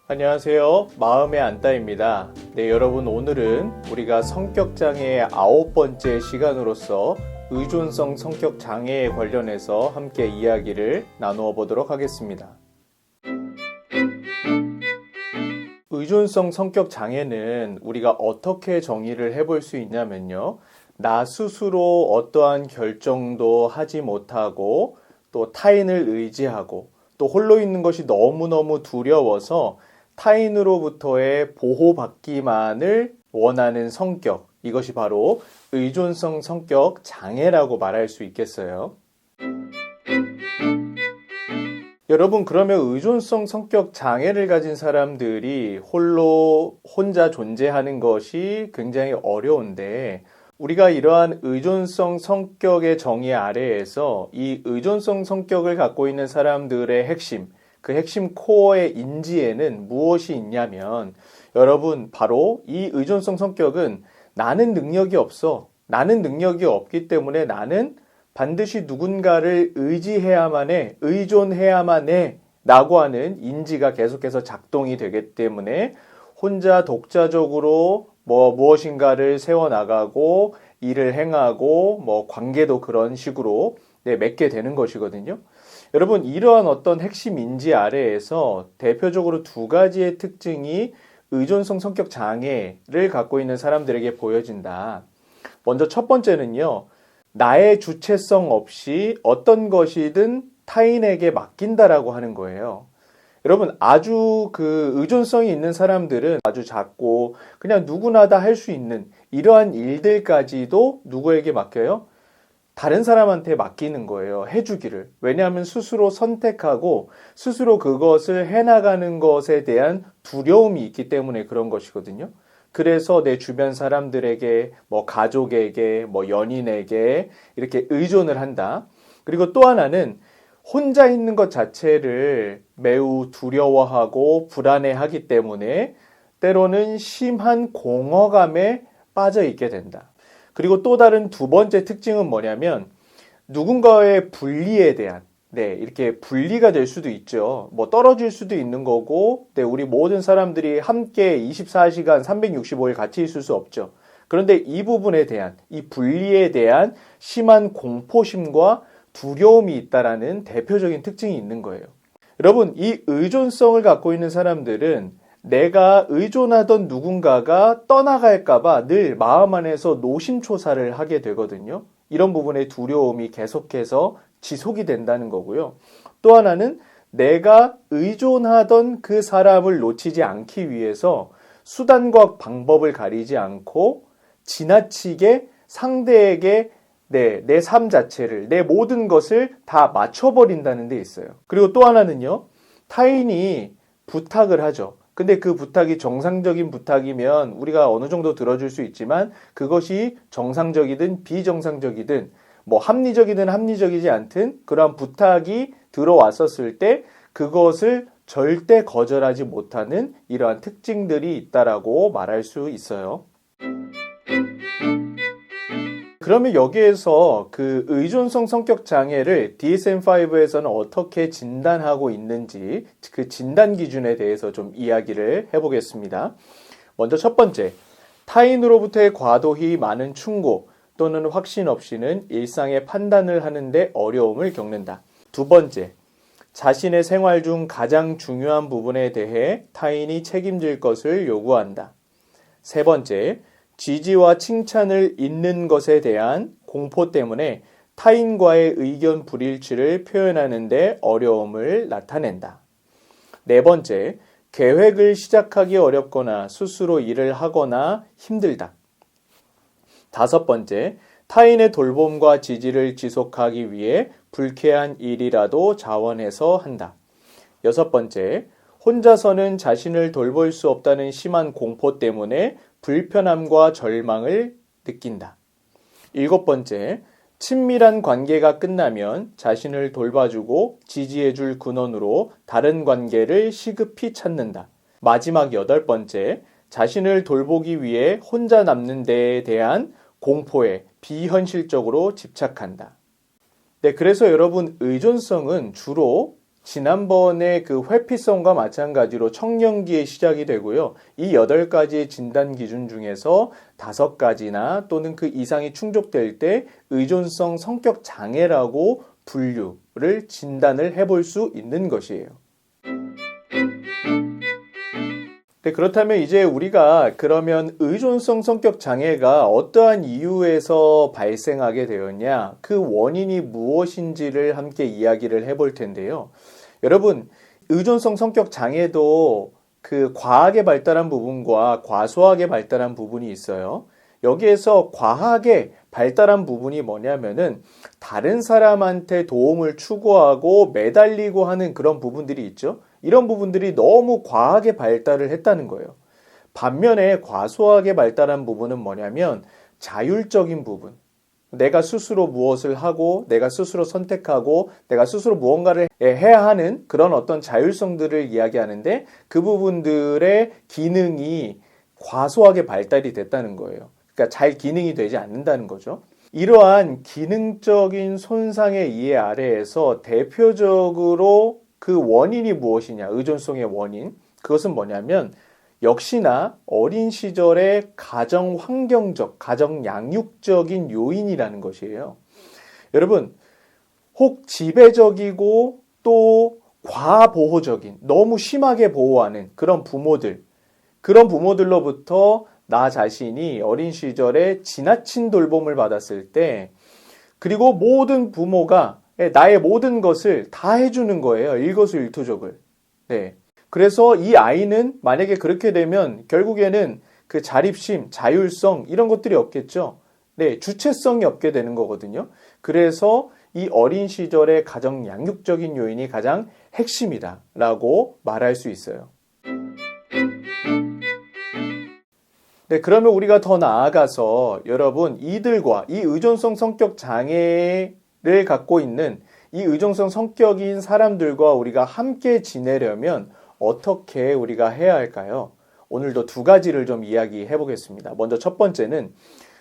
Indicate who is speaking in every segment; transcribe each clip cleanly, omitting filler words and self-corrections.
Speaker 1: 안녕하세요. 마음의 안따입니다. 네, 여러분 오늘은 우리가 성격장애의 9번째 시간으로서 의존성 성격장애에 관련해서 함께 이야기를 나누어 보도록 하겠습니다. 의존성 성격장애는 우리가 어떻게 정의를 해볼 수 있냐면요. 나 스스로 어떠한 결정도 하지 못하고 또 타인을 의지하고 또 홀로 있는 것이 너무너무 두려워서 타인으로부터의 보호받기만을 원하는 성격, 이것이 바로 의존성 성격 장애라고 말할 수 있겠어요. 여러분, 그러면 의존성 성격 장애를 가진 사람들이 혼자 존재하는 것이 굉장히 어려운데, 우리가 이러한 의존성 성격의 정의 아래에서 이 의존성 성격을 갖고 있는 사람들의 핵심, 그 핵심 코어의 인지에는 무엇이 있냐면, 여러분, 바로 이 의존성 성격은 나는 능력이 없어. 나는 능력이 없기 때문에 나는 반드시 누군가를 의지해야만 해, 의존해야만 해 라고 하는 인지가 계속해서 작동이 되기 때문에 혼자 독자적으로 무엇인가를 세워나가고 일을 행하고 관계도 그런 식으로 맺게 되는 것이거든요. 여러분, 이러한 어떤 핵심 인지 아래에서 대표적으로 두 가지의 특징이 의존성 성격 장애를 갖고 있는 사람들에게 보여진다. 먼저 첫 번째는요. 나의 주체성 없이 어떤 것이든 타인에게 맡긴다라고 하는 거예요. 여러분, 아주 의존성이 있는 사람들은 아주 작고 그냥 누구나 다 할 수 있는 이러한 일들까지도 누구에게 맡겨요? 다른 사람한테 맡기는 거예요. 해주기를. 왜냐하면 스스로 선택하고 스스로 그것을 해나가는 것에 대한 두려움이 있기 때문에 그런 것이거든요. 그래서 내 주변 사람들에게, 가족에게, 연인에게 이렇게 의존을 한다. 그리고 또 하나는 혼자 있는 것 자체를 매우 두려워하고 불안해하기 때문에 때로는 심한 공허감에 빠져 있게 된다. 그리고 또 다른 두 번째 특징은 뭐냐면 누군가의 분리에 대한 이렇게 분리가 될 수도 있죠. 떨어질 수도 있는 거고, 우리 모든 사람들이 함께 24시간 365일 같이 있을 수 없죠. 그런데 이 부분에 대한, 이 분리에 대한 심한 공포심과 두려움이 있다라는 대표적인 특징이 있는 거예요. 여러분, 이 의존성을 갖고 있는 사람들은 내가 의존하던 누군가가 떠나갈까봐 늘 마음 안에서 노심초사를 하게 되거든요. 이런 부분의 두려움이 계속해서 지속이 된다는 거고요. 또 하나는 내가 의존하던 그 사람을 놓치지 않기 위해서 수단과 방법을 가리지 않고 지나치게 상대에게 내 삶 자체를, 내 모든 것을 다 맞춰버린다는 데 있어요. 그리고 또 하나는요, 타인이 부탁을 하죠. 근데 그 부탁이 정상적인 부탁이면 우리가 어느 정도 들어줄 수 있지만 그것이 정상적이든 비정상적이든 합리적이든 합리적이지 않든 그러한 부탁이 들어왔었을 때 그것을 절대 거절하지 못하는 이러한 특징들이 있다라고 말할 수 있어요. 그러면 여기에서 그 의존성 성격 장애를 DSM-5에서는 어떻게 진단하고 있는지 그 진단 기준에 대해서 좀 이야기를 해보겠습니다. 먼저 첫 번째, 타인으로부터의 과도히 많은 충고 또는 확신 없이는 일상의 판단을 하는데 어려움을 겪는다. 두 번째, 자신의 생활 중 가장 중요한 부분에 대해 타인이 책임질 것을 요구한다. 세 번째, 지지와 칭찬을 잊는 것에 대한 공포 때문에 타인과의 의견 불일치를 표현하는 데 어려움을 나타낸다. 네 번째, 계획을 시작하기 어렵거나 스스로 일을 하거나 힘들다. 다섯 번째, 타인의 돌봄과 지지를 지속하기 위해 불쾌한 일이라도 자원해서 한다. 여섯 번째, 혼자서는 자신을 돌볼 수 없다는 심한 공포 때문에 불편함과 절망을 느낀다. 일곱 번째, 친밀한 관계가 끝나면 자신을 돌봐주고 지지해줄 근원으로 다른 관계를 시급히 찾는다. 마지막 여덟 번째, 자신을 돌보기 위해 혼자 남는 데에 대한 공포에 비현실적으로 집착한다. 그래서 여러분, 의존성은 주로 지난번에 그 회피성과 마찬가지로 청년기에 시작이 되고요. 이 8가지의 진단 기준 중에서 5가지나 또는 그 이상이 충족될 때 의존성 성격 장애라고 분류를 진단을 해볼 수 있는 것이에요. 네, 그렇다면 이제 우리가 그러면 의존성 성격 장애가 어떠한 이유에서 발생하게 되었냐, 그 원인이 무엇인지를 함께 이야기를 해볼 텐데요. 여러분, 의존성 성격 장애도 그 과하게 발달한 부분과 과소하게 발달한 부분이 있어요. 여기에서 과하게 발달한 부분이 뭐냐면은 다른 사람한테 도움을 추구하고 매달리고 하는 그런 부분들이 있죠. 이런 부분들이 너무 과하게 발달을 했다는 거예요. 반면에 과소하게 발달한 부분은 뭐냐면 자율적인 부분. 내가 스스로 무엇을 하고 내가 스스로 선택하고 내가 스스로 무언가를 해야 하는 그런 어떤 자율성들을 이야기하는데 그 부분들의 기능이 과소하게 발달이 됐다는 거예요. 그러니까 잘 기능이 되지 않는다는 거죠. 이러한 기능적인 손상의 이해 아래에서 대표적으로 그 원인이 무엇이냐, 의존성의 원인. 그것은 뭐냐면 역시나 어린 시절의 가정 환경적, 가정 양육적인 요인이라는 것이에요. 여러분, 혹 지배적이고 또 과보호적인, 너무 심하게 보호하는 그런 부모들로부터 나 자신이 어린 시절에 지나친 돌봄을 받았을 때, 그리고 모든 부모가 나의 모든 것을 다 해주는 거예요. 일거수일투족을. 네. 그래서 이 아이는 만약에 그렇게 되면 결국에는 그 자립심, 자율성 이런 것들이 없겠죠. 네, 주체성이 없게 되는 거거든요. 그래서 이 어린 시절의 가정 양육적인 요인이 가장 핵심이다라고 말할 수 있어요. 네, 그러면 우리가 더 나아가서 여러분 이들과 이 의존성 성격 장애를 갖고 있는 이 의존성 성격인 사람들과 우리가 함께 지내려면 어떻게 우리가 해야 할까요? 오늘도 2가지를 좀 이야기해 보겠습니다. 먼저 첫 번째는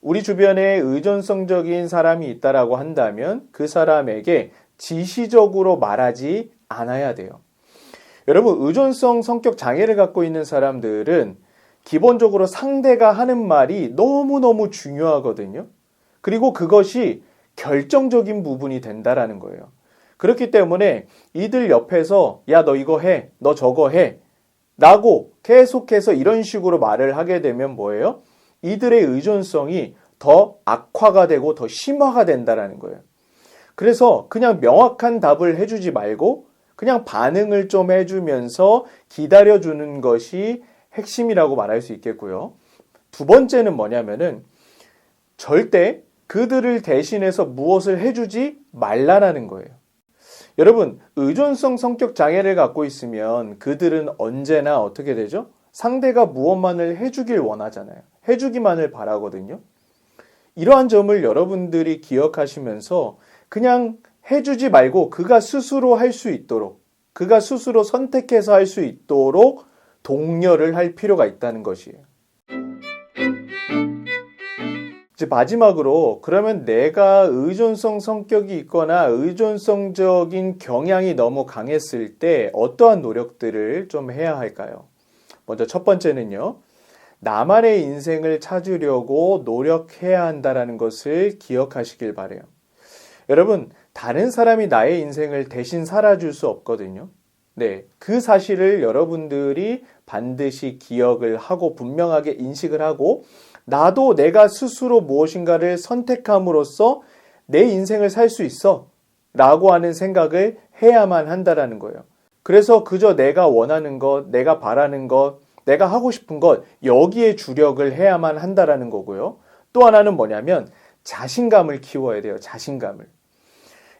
Speaker 1: 우리 주변에 의존성적인 사람이 있다라고 한다면 그 사람에게 지시적으로 말하지 않아야 돼요. 여러분, 의존성 성격 장애를 갖고 있는 사람들은 기본적으로 상대가 하는 말이 너무너무 중요하거든요. 그리고 그것이 결정적인 부분이 된다라는 거예요. 그렇기 때문에 이들 옆에서 야, 너 이거 해, 너 저거 해 라고 계속해서 이런 식으로 말을 하게 되면 뭐예요? 이들의 의존성이 더 악화가 되고 더 심화가 된다라는 거예요. 그래서 그냥 명확한 답을 해주지 말고 그냥 반응을 좀 해주면서 기다려주는 것이 핵심이라고 말할 수 있겠고요. 2번째는 뭐냐면은 절대 그들을 대신해서 무엇을 해주지 말라라는 거예요. 여러분, 의존성 성격 장애를 갖고 있으면 그들은 언제나 어떻게 되죠? 상대가 무엇만을 해주길 원하잖아요. 해주기만을 바라거든요. 이러한 점을 여러분들이 기억하시면서 그냥 해주지 말고 그가 스스로 할 수 있도록, 그가 스스로 선택해서 할 수 있도록 독려를 할 필요가 있다는 것이에요. 이제 마지막으로 그러면 내가 의존성 성격이 있거나 의존성적인 경향이 너무 강했을 때 어떠한 노력들을 좀 해야 할까요? 먼저 첫 번째는요. 나만의 인생을 찾으려고 노력해야 한다는 것을 기억하시길 바라요. 여러분, 다른 사람이 나의 인생을 대신 살아줄 수 없거든요. 네, 그 사실을 여러분들이 반드시 기억을 하고 분명하게 인식을 하고 나도 내가 스스로 무엇인가를 선택함으로써 내 인생을 살 수 있어 라고 하는 생각을 해야만 한다라는 거예요. 그래서 그저 내가 원하는 것, 내가 바라는 것, 내가 하고 싶은 것 여기에 주력을 해야만 한다라는 거고요. 또 하나는 뭐냐면 자신감을 키워야 돼요. 자신감을.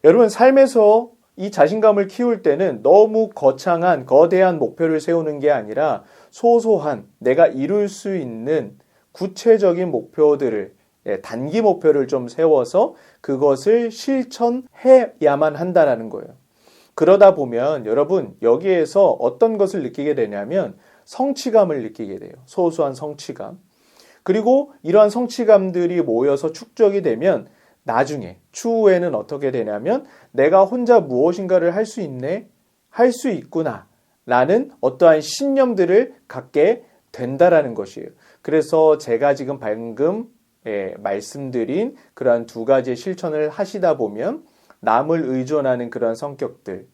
Speaker 1: 여러분, 삶에서 이 자신감을 키울 때는 너무 거창한 거대한 목표를 세우는 게 아니라 소소한 내가 이룰 수 있는 구체적인 목표들을, 단기 목표를 좀 세워서 그것을 실천해야만 한다는 거예요. 그러다 보면 여러분, 여기에서 어떤 것을 느끼게 되냐면 성취감을 느끼게 돼요. 소소한 성취감. 그리고 이러한 성취감들이 모여서 축적이 되면 나중에 추후에는 어떻게 되냐면 내가 혼자 무엇인가를 할 수 있네 할 수 있구나 라는 어떠한 신념들을 갖게 된다라는 것이에요. 그래서 제가 지금 방금 말씀드린 그러한 두 가지의 실천을 하시다 보면 남을 의존하는 그런 성격들,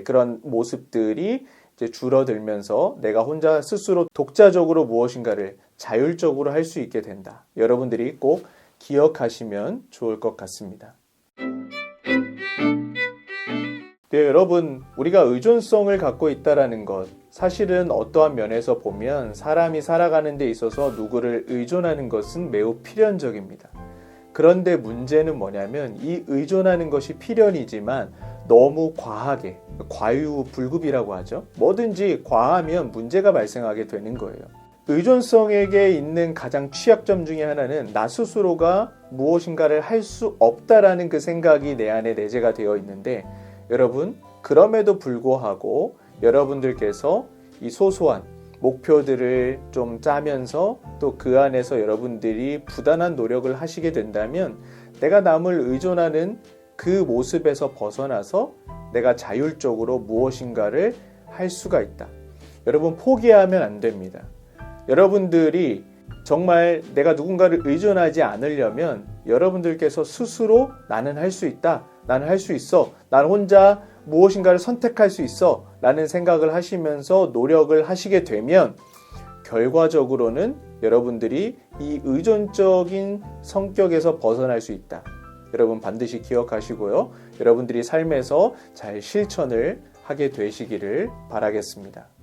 Speaker 1: 그런 모습들이 이제 줄어들면서 내가 혼자 스스로 독자적으로 무엇인가를 자율적으로 할 수 있게 된다. 여러분들이 꼭 기억하시면 좋을 것 같습니다. 여러분, 우리가 의존성을 갖고 있다는 것, 사실은 어떠한 면에서 보면 사람이 살아가는 데 있어서 누구를 의존하는 것은 매우 필연적입니다. 그런데 문제는 뭐냐면 이 의존하는 것이 필연이지만 너무 과하게, 과유불급이라고 하죠. 뭐든지 과하면 문제가 발생하게 되는 거예요. 의존성에게 있는 가장 취약점 중에 하나는 나 스스로가 무엇인가를 할 수 없다라는 그 생각이 내 안에 내재가 되어 있는데, 여러분, 그럼에도 불구하고 여러분들께서 이 소소한 목표들을 좀 짜면서 또 그 안에서 여러분들이 부단한 노력을 하시게 된다면 내가 남을 의존하는 그 모습에서 벗어나서 내가 자율적으로 무엇인가를 할 수가 있다. 여러분, 포기하면 안 됩니다. 여러분들이 정말 내가 누군가를 의존하지 않으려면 여러분들께서 스스로 나는 할 수 있다, 나는 할 수 있어, 나는 혼자 무엇인가를 선택할 수 있어 라는 생각을 하시면서 노력을 하시게 되면 결과적으로는 여러분들이 이 의존적인 성격에서 벗어날 수 있다. 여러분 반드시 기억하시고요. 여러분들이 삶에서 잘 실천을 하게 되시기를 바라겠습니다.